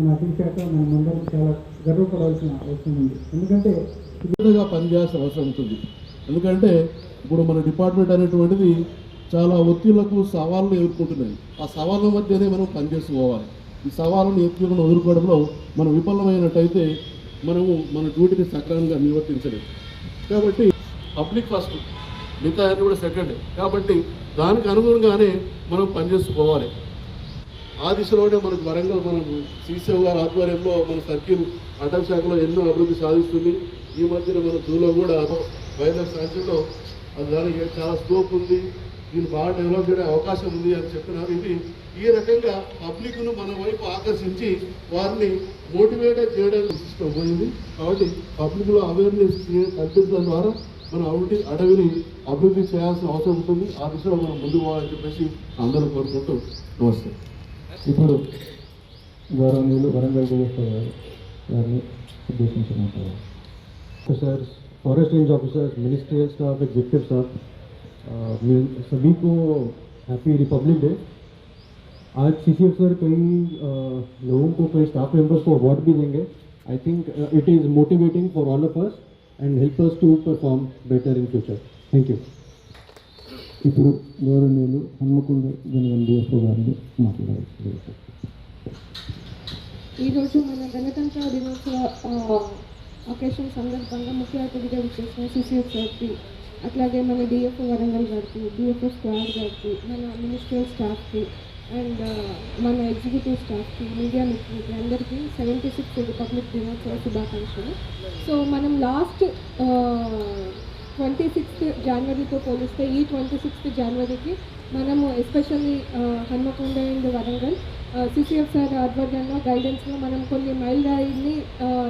మన అతిథి శాఖ మనమందరం చాలా గర్వపడాల్సిన అవసరం ఉంది. ఎందుకంటే ఇదిగా పనిచేయాల్సిన అవసరం ఉంటుంది. ఎందుకంటే ఇప్పుడు మన డిపార్ట్మెంట్ అనేటువంటిది చాలా ఒత్తిళ్లకు సవాళ్ళను ఎదుర్కొంటున్నాయి. ఆ సవాళ్ళ మధ్యనే మనం పనిచేసుకోవాలి. ఈ సవాళ్ళను ఎదుర్కోవడంలో మనం విఫలమైనట్టయితే మనము మన డ్యూటీని సక్రమంగా నిర్వర్తించలేము. కాబట్టి పబ్లిక్ ఫస్ట్, మిగతా అన్ని కూడా సెకండ్. కాబట్టి దానికి అనుగుణంగానే మనం పనిచేసుకోవాలి. ఆ దిశలోనే మనకు వరంగల్ మనం సీసీఓ గారి ఆధ్వర్యంలో మన సర్కిల్ అటవీ శాఖలో ఎన్నో అభివృద్ధి సాధిస్తుంది. ఈ మధ్యన మన జూలో కూడా వైల్డ్ శాఖలో దానికి చాలా స్కోప్ ఉంది, దీన్ని బాగా డెవలప్ చేయడం అవకాశం ఉంది అని చెప్పినారు. ఇది ఈ రకంగా పబ్లిక్ను మన వైపు ఆకర్షించి వారిని మోటివేట్ చేయడం పోయింది. కాబట్టి పబ్లిక్లో అవేర్నెస్ కల్పించడం ద్వారా మనం అడవిని అభివృద్ధి చేయాల్సిన అవసరం ఉంటుంది. ఆ దిశలో మనం ముందుకు పోవాలని చెప్పేసి అందరూ కోరుకుంటూ నమస్తే. ఇప్పుడు గౌరవనీయులు వరంగల్ డిఎఫ్ఓ గారిని ఉద్దేశించి మాట్లాడారు. Officers, forest range officers, ministerial staff, executive staff, सभी को हैप्पी रिपब्लिक डे। आज सीसीएफ सर कई लोगों को, कई स्टाफ मेंबर्स को अवार्ड भी देंगे. I think it is motivating for all of us and help us to perform better in future. Thank you. ఇప్పుడు గౌరవనీయులు హన్మకొండ జనగం డిఎఫ్ఓ గారిని మాట్లాడారు. ఈరోజు మన గణతంత్ర దినోత్సవ అకేషన్ సందర్భంగా ముఖ్య అతిథిగా విచ్చేసిన సిసిఎఫ్ సార్కి, అట్లాగే మన డిఎఫ్ఓ వరంగల్ గారికి, డిఎఫ్ఓ స్క్వాడ్ గారికి, మన మినిస్ట్రియల్ స్టాఫ్కి అండ్ మన ఎగ్జిక్యూటివ్ స్టాఫ్కి, మీడియా మిత్రులకి అందరికీ 76th రిపబ్లిక్ దినోత్సవ శుభాకాంక్షలు. సో మనం లాస్ట్ 26th జనవరితో పోలిస్తే ఈ 26th జనవరికి మనము especially Hanamkonda and Warangal CCF sir ఆధ్వర్యంలో గైడెన్స్లో మనం కొన్ని మైల్ రాయిని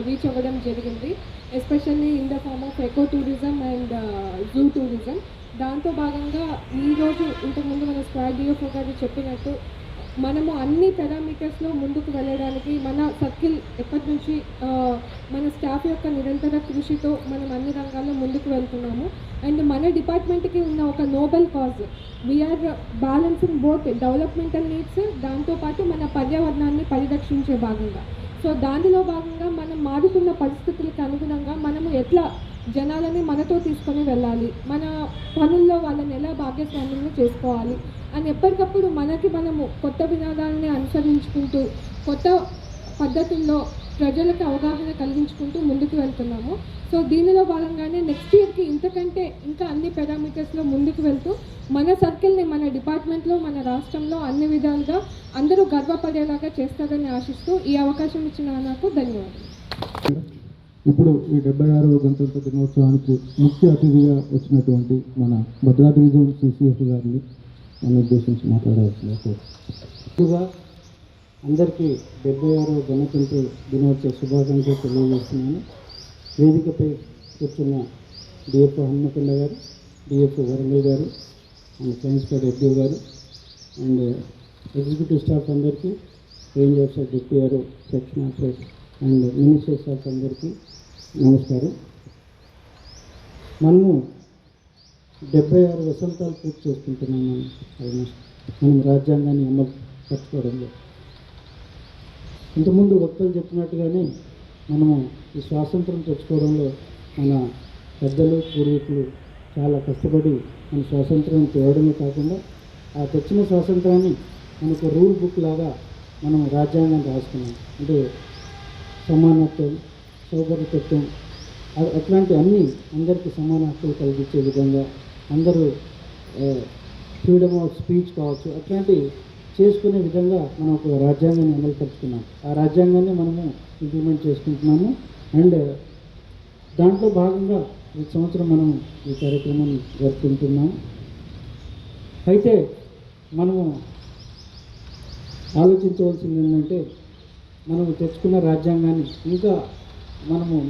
రీచ్ అవ్వడం జరిగింది. Especially in the form of eco tourism and zoo tourism. దాంతో భాగంగా ఈరోజు ఇంతకుముందు మన స్క్వాడ్ డిఎఫ్ఓ గారు చెప్పినట్టు మనము అన్ని పారామీటర్స్లో ముందుకు వెళ్ళడానికి మన సర్కిల్ ఎప్పటి నుంచి మన స్టాఫ్ యొక్క నిరంతర కృషితో మనం అన్ని రంగాల్లో ముందుకు వెళ్తున్నాము. అండ్ మన డిపార్ట్మెంట్కి ఉన్న ఒక noble cause, we're balancing both developmental needs, దాంతోపాటు మన పర్యావరణాన్ని పరిరక్షించే భాగంగా. సో దానిలో భాగంగా మనం మారుతున్న పరిస్థితులకు అనుగుణంగా మనము ఎట్లా జనాలని మనతో తీసుకొని వెళ్ళాలి, మన పనుల్లో వాళ్ళని ఎలా భాగస్వామ్యం చేసుకోవాలి అని ఎప్పటికప్పుడు మనము కొత్త విధానాన్ని అనుసరించుకుంటూ కొత్త పద్ధతుల్లో ప్రజలకు అవగాహన కలిగించుకుంటూ ముందుకు వెళ్తున్నాము. సో దీనిలో భాగంగానే నెక్స్ట్ ఇయర్కి ఇంతకంటే ఇంకా అన్ని పారామీటర్స్లో ముందుకు వెళ్తూ మన సర్కిల్ని మన డిపార్ట్మెంట్లో, మన రాష్ట్రంలో అన్ని విధాలుగా అందరూ గర్వపడేలాగా చేస్తారని ఆశిస్తూ ఈ అవకాశం ఇచ్చిన నాకు ధన్యవాదాలు. ఇప్పుడు ఈ 76వ గణతంత్ర దినోత్సవానికి ముఖ్య అతిథిగా వచ్చినటువంటి మన భద్రాద్రి జోన్ సిసిఎఫ్ గారిని నన్ను ఉద్దేశించి మాట్లాడాల్సిందిగా కోరుతున్నాను. అందరికీ 76వ గణతంత్ర దినోత్సవ శుభాకాంక్షలు తెలియజేస్తున్నాను. వేదికపై కూర్చున్న డిఎఫ్ఓ హన్మకొండ గారు, డిఎఫ్ఓ వరంగల్ గారు, అండ్ సైన్స్ ఫర్ ఎఫ్ఓ గారు అండ్ ఎగ్జిక్యూటివ్ స్టాఫ్ అందరికీ, రేంజ్ ఆఫీసర్, డిప్యూఆర్, section officer and minister staff అందరికీ నమస్కారం. మనము 76 వసంతాలు పూర్తి చేసుకుంటున్నాము. ఆల్మోస్ట్ మనం రాజ్యాంగాన్ని అమలు పరచుకోవడంలో ఇంతకుముందు వక్తలు చెప్పినట్టుగానే మనము ఈ స్వాతంత్రం తెచ్చుకోవడంలో మన పెద్దలు, పూర్వీకులు చాలా కష్టపడి మన స్వాతంత్రం తేవడమే కాకుండా ఆ తెచ్చిన స్వాతంత్రాన్ని మనకు రూల్ బుక్ లాగా మనం రాజ్యాంగం రాసుకున్నాం. అంటే సమానత్వం, సౌకర్యతత్వం, అట్లాంటి అన్నీ అందరికీ సమాన హక్కులు కలిగించే విధంగా, అందరూ ఫ్రీడమ్ ఆఫ్ స్పీచ్ కావచ్చు, అట్లాంటి చేసుకునే విధంగా మనం ఒక రాజ్యాంగాన్ని అమలుపరుచుకున్నాం. ఆ రాజ్యాంగాన్ని మనము ఇంప్లిమెంట్ చేసుకుంటున్నాము. అండ్ దాంట్లో భాగంగా ఈ సంవత్సరం మనం ఈ కార్యక్రమాన్ని జరుపుకుంటున్నాము. అయితే మనము ఆలోచించవలసింది ఏంటంటే, మనము తెచ్చుకున్న రాజ్యాంగాన్ని ఇంకా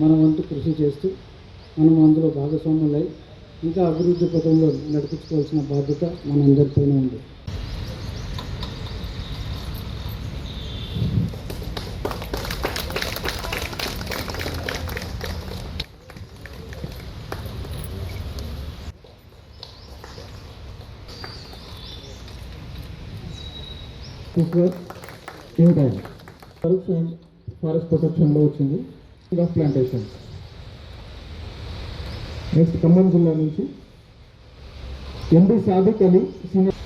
మన వంతు కృషి చేస్తూ మనము అందులో భాగస్వాములై ఇంకా అభివృద్ధి పథంలో నడిపించుకోవాల్సిన బాధ్యత మనందరిపైన ఉంది. This was 10 times. Also, forest ప్రొటెక్షన్లో వచ్చింది ఆఫ్ ప్లాంటేషన్. నెక్స్ట్ ఖమ్మం జిల్లా నుంచి ఎండి సాదిక్ అలీ సీనియర్